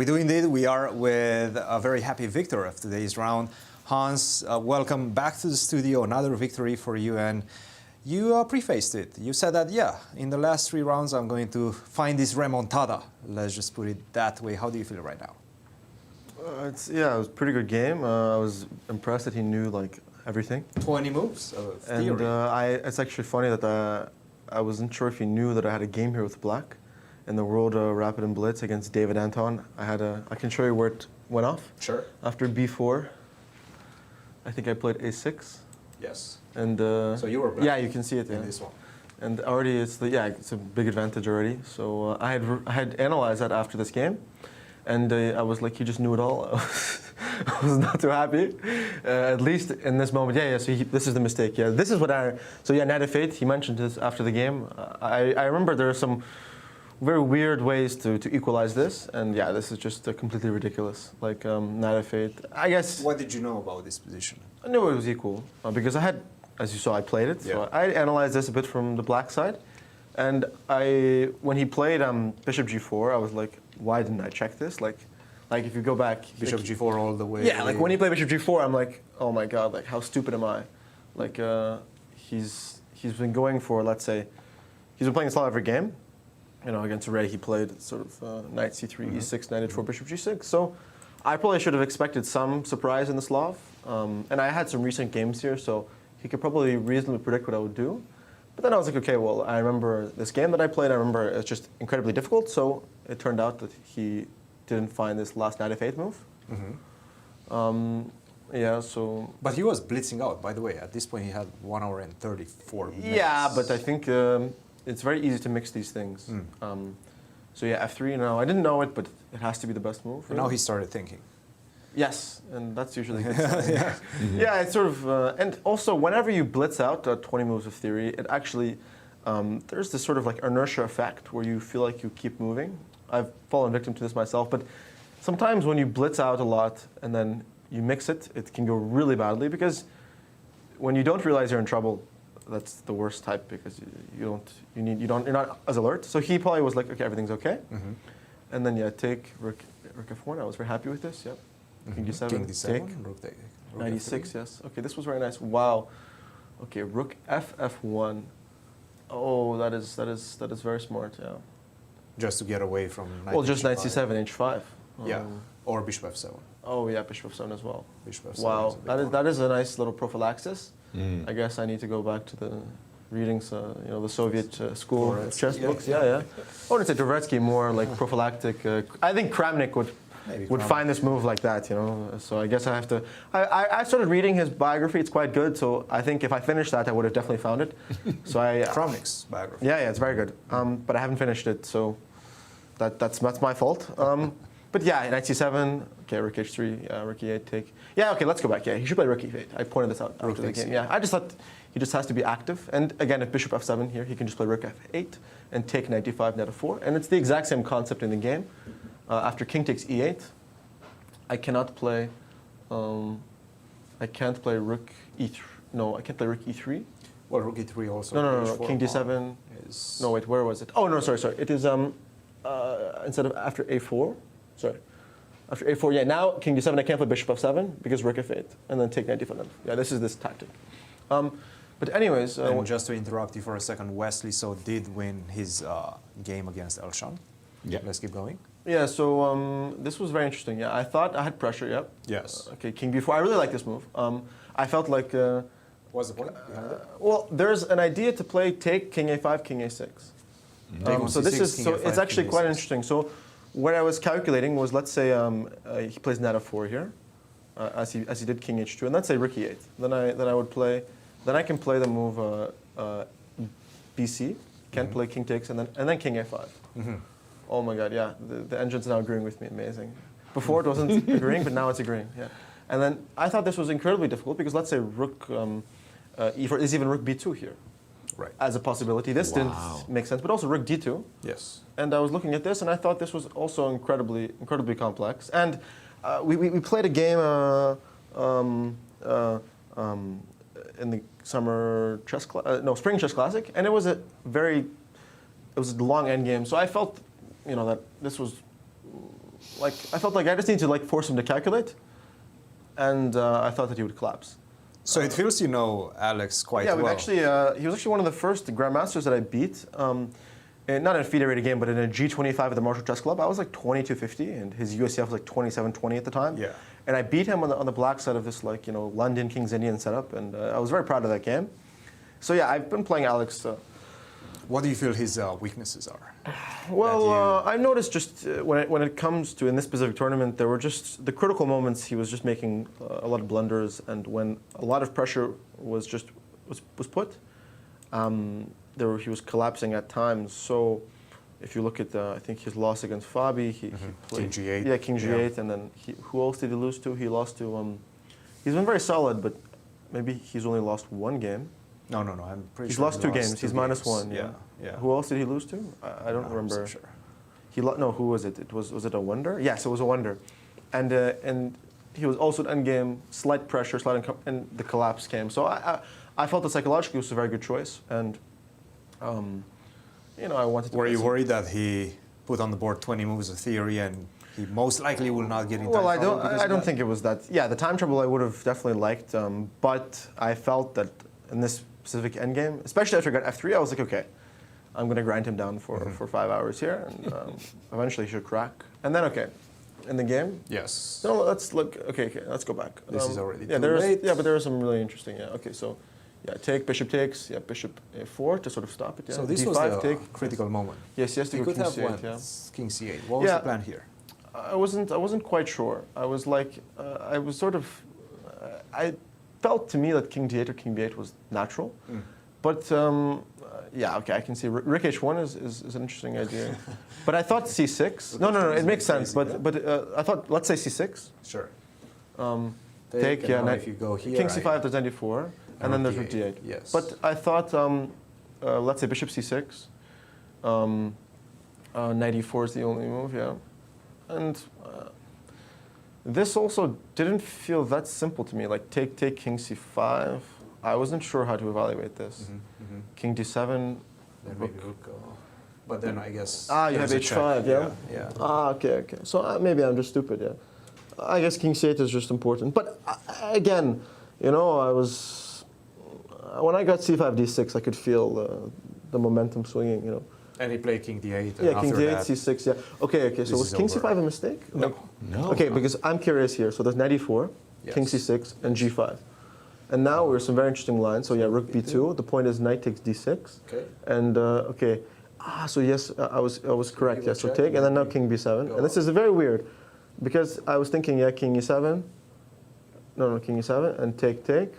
We do indeed. We are with a very happy victor of today's round. Hans, welcome back to the studio. Another victory for you. And you prefaced it. You said that, yeah, in the last 3 rounds, I'm going to find this remontada. Let's just put it that way. How do you feel right now? It was a pretty good game. I was impressed that he knew like everything. 20 moves of theory. And it's actually funny that I wasn't sure if he knew that I had a game here with black in the World Rapid and Blitz against David Anton. I can show you where it went off. Sure. After B4, I think I played A6. Yes. And so you were black. Yeah, you can see it in this one. And already it's a big advantage already. So I had analyzed that after this game, and I was like, he just knew it all. I was not too happy, at least in this moment. Yeah. So this is the mistake. Yeah, this is what Knight of Fate. He mentioned this after the game. I remember there are some very weird ways to equalize this, and yeah, this is just completely ridiculous. Like Knight of Fate. I guess. What did you know about this position? I knew it was equal because I had, as you saw, I played it. So I analyzed this a bit from the black side, and when he played Bishop G4, I was like, why didn't I check this? Like if you go back, Bishop G4 all the way. Yeah, like when he played Bishop G4, I'm like, oh my god, like how stupid am I? Like he's been going for, let's say, he's been playing this every game. You know, against Ray, he played sort of Knight C3, E6, Knight H4, Bishop G6. So I probably should have expected some surprise in the Slav. And I had some recent games here, so he could probably reasonably predict what I would do. But then I was like, okay, well, I remember this game that I played. I remember it's just incredibly difficult. So it turned out that he didn't find this last Knight of 8 move. Yeah, so... But he was blitzing out, by the way. At this point, he had 1 hour and 34 minutes. Yeah, but I think it's very easy to mix these things. So yeah, F3 now. I didn't know it, but it has to be the best move. Really. Now he started thinking. Yes, and that's usually a good sign. Yeah, it's sort of... and also, whenever you blitz out 20 moves of theory, it actually... there's this sort of like inertia effect where you feel like you keep moving. I've fallen victim to this myself, but sometimes when you blitz out a lot and then you mix it, it can go really badly because when you don't realize you're in trouble, that's the worst type because you're not as alert. So he probably was like, okay, everything's okay. And then yeah, take Rook F1. I was very happy with this. Yep. King D7. King D7. Take. Rook 96. Yes. Okay, this was very nice. Wow. Okay, Rook F1. Oh, that is very smart. Yeah. Just to get away from Knight Well, just H5. Knight C7, H5. Yeah. Or Bishop F7. Oh yeah, Bishop F7 as well. Bishop F7 wow, is that is a nice little prophylaxis. I guess I need to go back to the readings, the Soviet school chess books. Yeah. I wouldn't say Dvoretsky, more like prophylactic. I think Kramnik would find this move like that, So I guess I have to. I started reading his biography. It's quite good. So I think if I finished that, I would have definitely found it. So Kramnik's biography. Yeah, it's very good. But I haven't finished it, so that's my fault. But yeah, Knight C7. Okay, Rook H3. Rook E8. Take. Yeah. Okay, let's go back. Yeah, he should play Rook E8. I pointed this out after the game. Yeah, I just thought he just has to be active. And again, if Bishop F7 here, he can just play Rook F8 and take Knight D5, Knight F4. And it's the exact same concept in the game. After King takes E8, I cannot play. I can't play Rook E3. No, I can't play Rook E3. Well, Rook E3 also. No. King D7 is. No, wait. Where was it? Oh no, sorry. It is instead of after A4. Sorry. After A4, yeah. Now King D7, I can't play Bishop F7 because Rook F8, and then take Knight D5. Yeah, this is this tactic. But anyways, and just to interrupt you for a second, Wesley did win his game against Elshan. Yeah. Let's keep going. Yeah, so this was very interesting. Yeah, I thought I had pressure. Yep. Yes. Okay, King B4. I really like this move. I felt like. What's the point? Well, there's an idea to play take King A5, King A6. So this is it's actually quite interesting. So what I was calculating was, let's say he plays Knight F4 here, as he did King H2, and let's say Rook E8. Then I would play. Then I can play the move BC. Can't play King takes, and then King A5. Oh my God, yeah, the engine's now agreeing with me. Amazing. Before it wasn't agreeing, but now it's agreeing. Yeah. And then I thought this was incredibly difficult because let's say Rook E4 is even Rook B2 here. Right. As a possibility. This didn't make sense, but also Rook D2. Yes. And I was looking at this, and I thought this was also incredibly complex. And we played a game in the summer chess spring chess classic, and it was a long end game. So I felt, that this was I felt like I just need to like force him to calculate, and I thought that he would collapse. So it feels you know Alex quite Yeah, well. he was actually one of the first grandmasters that I beat. Not in a FIDE rated game, but in a G25 at the Marshall Chess Club. I was like 2250, and his USCF was like 2720 at the time. Yeah. And I beat him on the black side of this like London King's Indian setup, and I was very proud of that game. So yeah, I've been playing Alex. What do you feel his weaknesses are? Well, I've noticed just when it comes to in this specific tournament, there were just the critical moments. He was just making a lot of blunders, and when a lot of pressure was put, he was collapsing at times. So, if you look at I think his loss against Fabi, he played King G8. Yeah, King G8, and then who else did he lose to? He lost to. He's been very solid, but maybe he's only lost one game. No. I'm pretty He's sure lost two games. He's minus one. Yeah. Who else did he lose to? I don't remember. I'm so sure. No, who was it? Was it a Wonder? Yes, it was a Wonder, and he was also at endgame, slight pressure, and the collapse came. So I felt that psychologically it was a very good choice, and I wanted to. Were you worried that he put on the board 20 moves of theory and he most likely will not get in time Well, trouble I don't think it was that. Yeah, the time trouble I would have definitely liked, but I felt that in this specific endgame, especially after I got F3, I was like, okay, I'm going to grind him down for 5 hours here, and eventually he should crack. And then, okay, in the game. Yes. No, let's look. Okay, let's go back. This is already yeah, too late. Yeah, but there are some really interesting. Yeah. Okay, so yeah, take bishop takes. Yeah, bishop a4 to sort of stop it. Yeah. So this D5 was the take. critical moment. Yes, to He go could king have c8. won Yeah. King C8. What was the plan here? I wasn't quite sure. I was like, I was sort of, I felt to me that King D8 or King B8 was natural, but yeah, okay, I can see Rook H1 is an interesting idea, but I thought C6. No, it makes sense. But I thought let's say C6. Sure. Take yeah. If you go here, King C5, there's D4, and then there's Rook D8. Yes. But I thought let's say Bishop C6. Knight E4 is the only move, yeah. And this also didn't feel that simple to me. Like take King C5. I wasn't sure how to evaluate this. King D7. Then maybe Rook go. But then I guess. You have H5, yeah? Okay. So maybe I'm just stupid, yeah. I guess King C8 is just important. But again, I was. When I got C5 D6, I could feel the momentum swinging, And he played King D8. Yeah, King D8, C6, yeah. Okay. So was King C5 a mistake? No. Okay, because I'm curious here. So there's Knight E4, King C6, and G5. And now we're some very interesting lines. So yeah, Rook B2. The point is Knight takes D6. Okay. And okay. So yes, I was correct. Yes, so take, and then now King B7. And this is very weird, because I was thinking, yeah, King E7. No, King E7, and take. D7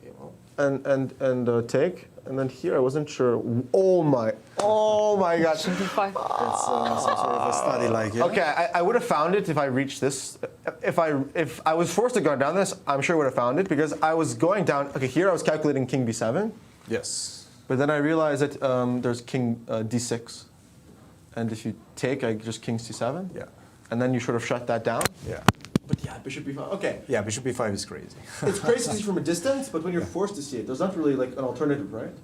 game home. And take. And then here I wasn't sure. Oh my God! It's some sort of a study like. Yeah? Okay, I would have found it if I reached this. If I was forced to go down this, I'm sure I would have found it because I was going down. Okay, here I was calculating King B7. Yes. But then I realized that there's King D6, and if you take, I just King C7. Yeah. And then you sort of shut that down. Yeah. But yeah, Bishop B5. Okay. Yeah, Bishop B5 is crazy. It's crazy from a distance, but when you're forced to see it, there's not really like an alternative, right?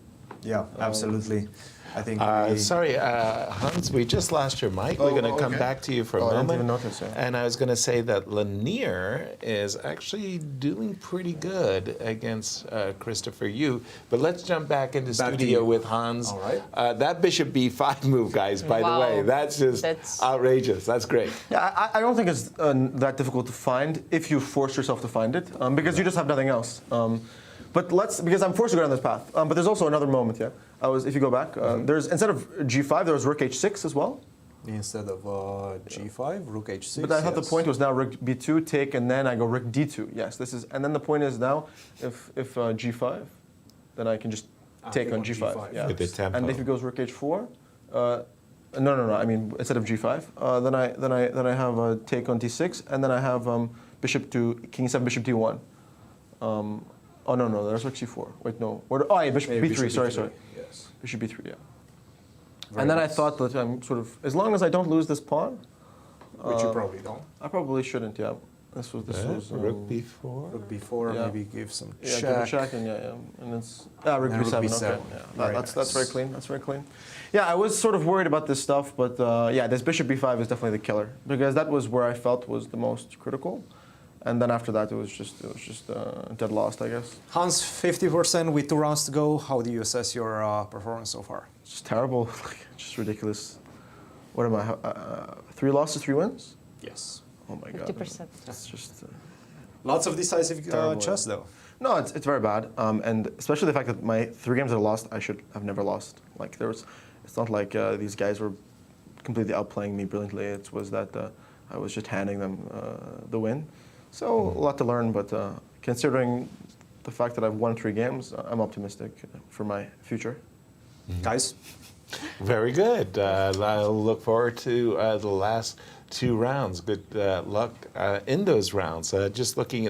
Yeah, absolutely. I think. Sorry, Hans, we just lost your mic. We're going to come back to you for a I moment. didn't even notice, yeah. And I was going to say that Lanier is actually doing pretty good against Christopher Yu. But let's jump back into studio with Hans. All right. That Bishop B5 move, guys, by the way, that's just outrageous. That's great. Yeah, I don't think it's that difficult to find if you force yourself to find it, because you just have nothing else. But because I'm forced to go down this path. But there's also another moment, yeah. If you go back, there's instead of G5, there was Rook H6 as well. Instead of G5, Rook H6. But I thought the point was now Rook B2 take, and then I go Rook D2. Yes, this is, and then the point is now if G5, then I can just take on G5. Yeah. With the tempo. And if it goes Rook H4, no. I mean instead of G5, then I have a take on D6, and then I have Bishop to King 7, Bishop D1. Oh no, there's Rook C4. Wait, no. Bishop B3. Bishop Sorry. Yes. Bishop B3. Yeah. Very and then nice. I thought that I'm sort of, as long as I don't lose this pawn, which you probably don't. I probably shouldn't. Yeah. This was Rook b4. Rook b4, Yeah. maybe give some yeah, give check. a check and and it's rook And b7. rook Okay, b7. yeah, Very that's nice. very clean. That's very clean. Yeah, I was sort of worried about this stuff, but yeah, this bishop b5 is definitely the killer because that was where I felt was the most critical, and then after that it was just dead lost, I guess. Hans, 50% with 2 rounds to go. How do you assess your performance so far? It's just terrible, like, just ridiculous. What am I? 3 losses, 3 wins? Yes. Oh my god. 50%. It's just. Lots of decisive Terrible. chess, though. No, it's very bad, and especially the fact that my 3 games that I lost, I should have never lost. Like it's not like these guys were completely outplaying me brilliantly. It was that I was just handing them the win. So a lot to learn, but considering the fact that I've won 3 games, I'm optimistic for my future. Guys? Very good. I'll look forward to the last 2 rounds. Good luck in those rounds. Just looking at